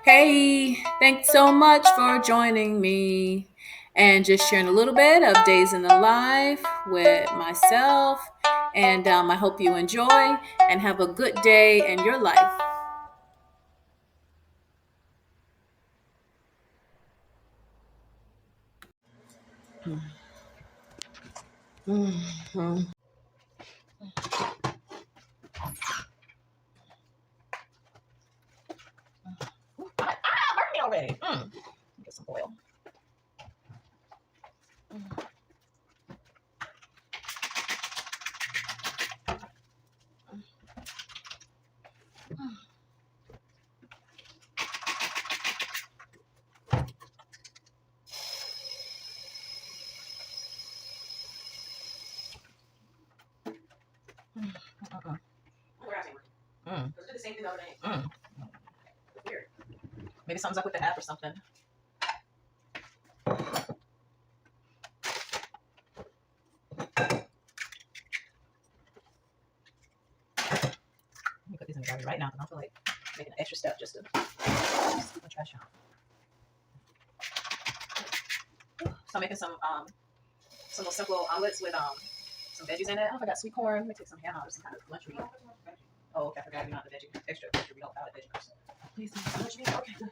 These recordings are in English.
Hey, thanks so much for joining me and just sharing a little bit of days in the life with myself. And I hope you enjoy and have a good day in your life. Mhm. Burn me already. Get some oil. Mm. Did the same thing the other day. Weird. Maybe something's up with the app or something. Let me put these in the garbage right now because I feel like making an extra step just to keep the trash out. So I'm making some little simple omelets with some veggies in it. Oh, I got sweet corn. Let me take some ham out or some kind of lunch meat. Oh, okay, I forgot you're not the veggie extra we don't have a veggie person. Please some lunch meat. Okay, good.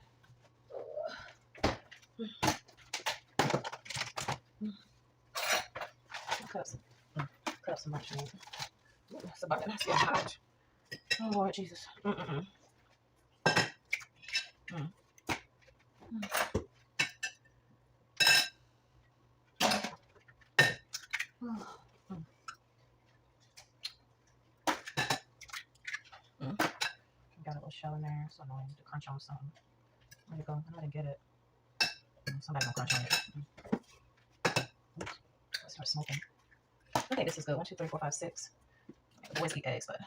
Cut up some lunch meat. Ooh, that's about it. That's getting hot. Oh Lord Jesus. Mm. Got a little shell in there, so annoying to crunch on something. Where'd it go? I know I didn't get it. Somebody gonna crunch on it. Oops. Let's start smoking. I think this is good. 1, 2, 3, 4, 5, 6. The boys eat eggs, but I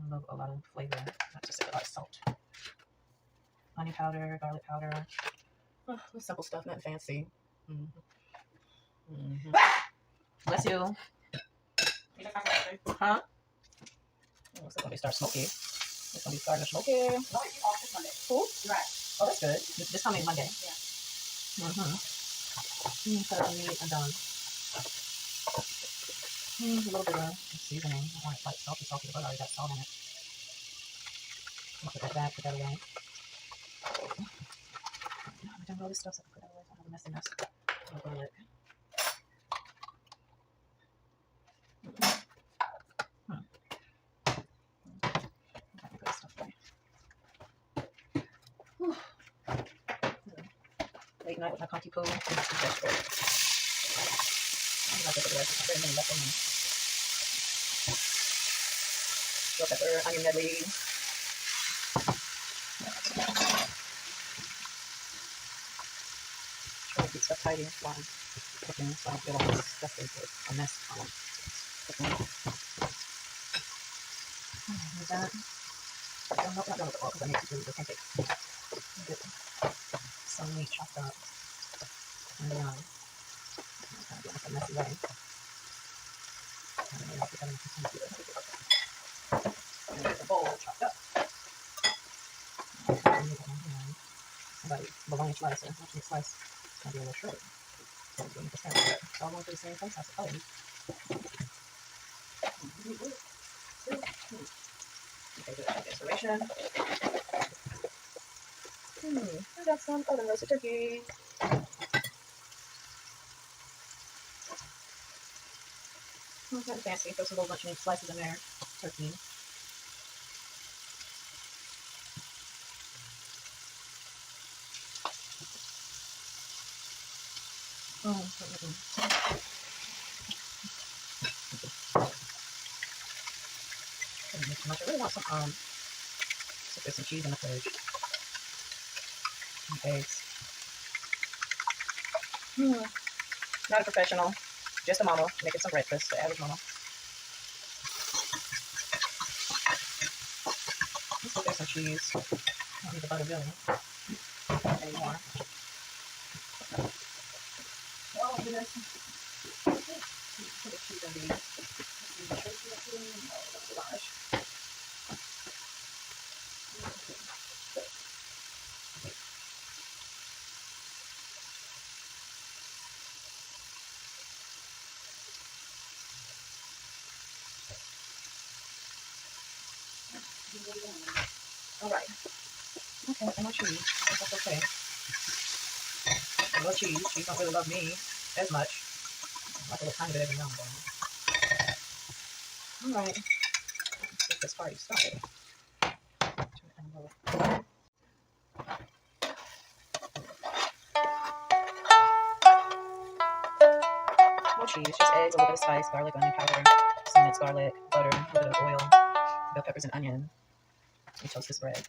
love a lot of flavor, not just a lot of salt. Honey powder, garlic powder. Oh, simple stuff, nothing fancy. Bless you. Huh? Oh, it's gonna start smoky. It's gonna be starting to smoky. No, it's off this Monday. Cool. Right. Oh, that's good. This coming Monday. Yeah. Cut up the meat and done. A little bit of seasoning. I want it like salty, but I already got salt in it. I'll put that back, put that away. I've done all this stuff, so I can put that away. I have a messy mess. I'll go it. Late night with my conky poo. I'm going to put the rest. Very many left in there. Bell pepper, onion medley. Try to keep stuff tidy while I'm cooking, so I don't feel all disgusted with a mess while I'm cooking. Is that? I'm not done with the oil because I need to do the pancake. Get some meat chopped up. And then I'm kind of doing like a messy way. And then I'll put that in the container. And get the bowl chopped up. About bologna slice or much meat slice. It's going to be a little short. So it's 20%. It's all going to the same place, I suppose. Okay, do that decoration. I got some oven roasted turkey. Not that fancy. Throw some little bunch of meat slices in there. Turkey. I really want some cheese in the fridge. Some eggs. Not a professional. Just a mama making some breakfast. The average mama. Let's look at some cheese. I don't need the butter really anymore. Oh goodness. Put the cheese in these. Oh gosh. All right. Okay, and no cheese. That's okay. I love cheese. Cheese don't really love me as much. I like a little tiny bit every now and then. All right. Let's get this party started. No cheese, just eggs, a little bit of spice, garlic, onion powder, some minced garlic, butter, a little bit of oil, bell peppers, and onion. We toast this bread.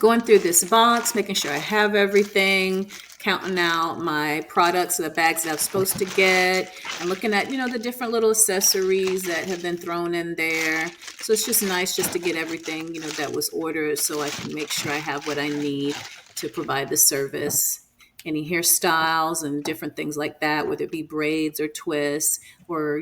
Going through this box, making sure I have everything, counting out my products, the bags that I'm supposed to get, and looking at, the different little accessories that have been thrown in there. So it's just nice just to get everything, that was ordered so I can make sure I have what I need to provide the service. Any hairstyles and different things like that, whether it be braids or twists or,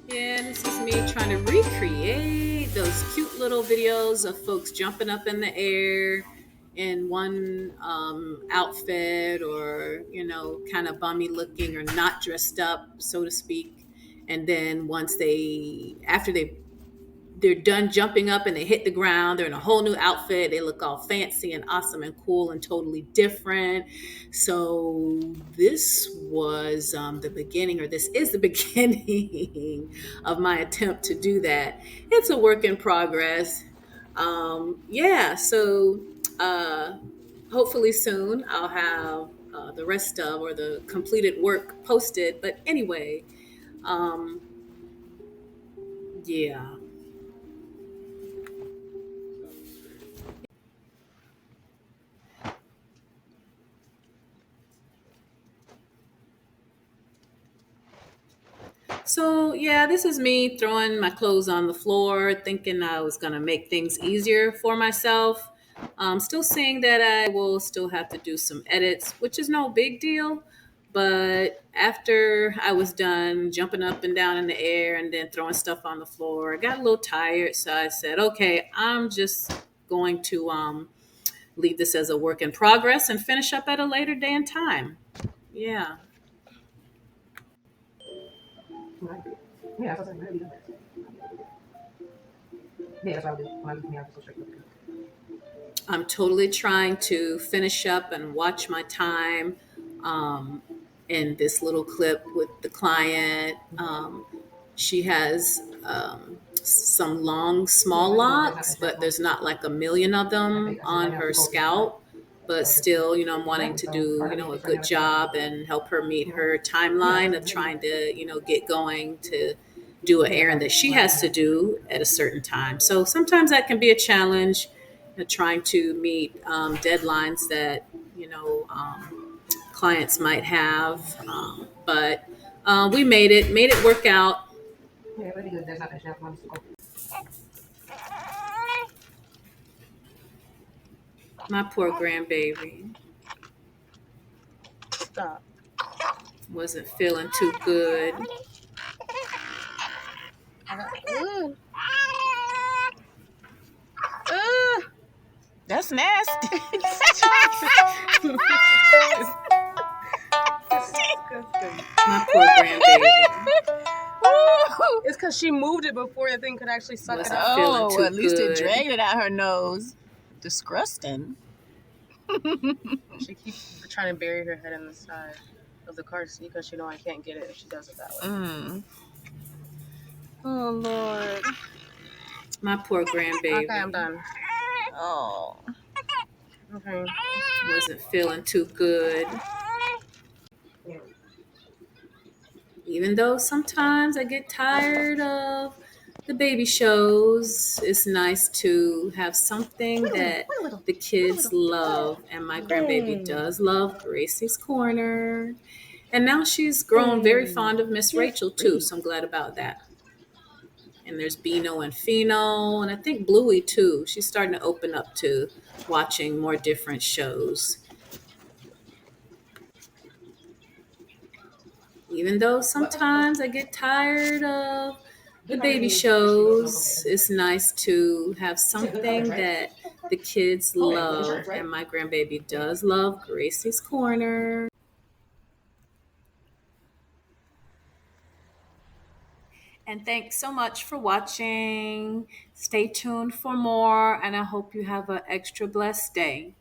Yeah, this is me trying to recreate those cute little videos of folks jumping up in the air in one outfit or, kind of bummy looking or not dressed up, so to speak. And then after they're done jumping up and they hit the ground, they're in a whole new outfit, they look all fancy and awesome and cool and totally different. So this was the beginning, or this is the beginning of my attempt to do that. It's a work in progress. So hopefully soon I'll have the rest of, or the completed work posted. But anyway, um, yeah. So, yeah, this is me throwing my clothes on the floor, thinking I was going to make things easier for myself. Still seeing that I will still have to do some edits, which is no big deal. But after I was done jumping up and down in the air and then throwing stuff on the floor, I got a little tired. So I said, okay, I'm just going to leave this as a work in progress and finish up at a later day and time. Yeah. Right. Yeah, that's what I'm saying. Yeah, that's what I do. When I leave me, I just go straight to the I'm totally trying to finish up and watch my time um, in this little clip with the client. She has some long, small locks, but there's not like a million of them on her scalp. But still, I'm wanting to do, a good job and help her meet her timeline of trying to, get going to do an errand that she has to do at a certain time. So sometimes that can be a challenge, trying to meet deadlines that clients might have. But we made it work out. Yeah, really good. There's nothing else. Mom's to go. My poor grandbaby Stop. wasn't feeling too good. Ooh. Ooh. That's nasty. My poor grandbaby It's because she moved it before the thing could actually suck it wasn't up. feeling Oh, too at least good. it dragged it out her nose. Disgusting. She keeps trying to bury her head in the side of the car seat because she know I can't get it if she does it that way. Oh, Lord. My poor grandbaby Okay, I'm done. Oh. Okay. wasn't feeling too good. Even though sometimes I get tired of the baby shows, it's nice to have something that the kids love. And my grandbaby does love Gracie's Corner. And now she's grown very fond of Miss Rachel too, so I'm glad about that. And there's Beano and Fino, and I think Bluey too. She's starting to open up to watching more different shows. Even though sometimes I get tired of the baby shows, it's nice to have something that the kids love. And my grandbaby does love Gracie's Corner. And thanks so much for watching. Stay tuned for more, and I hope you have an extra blessed day.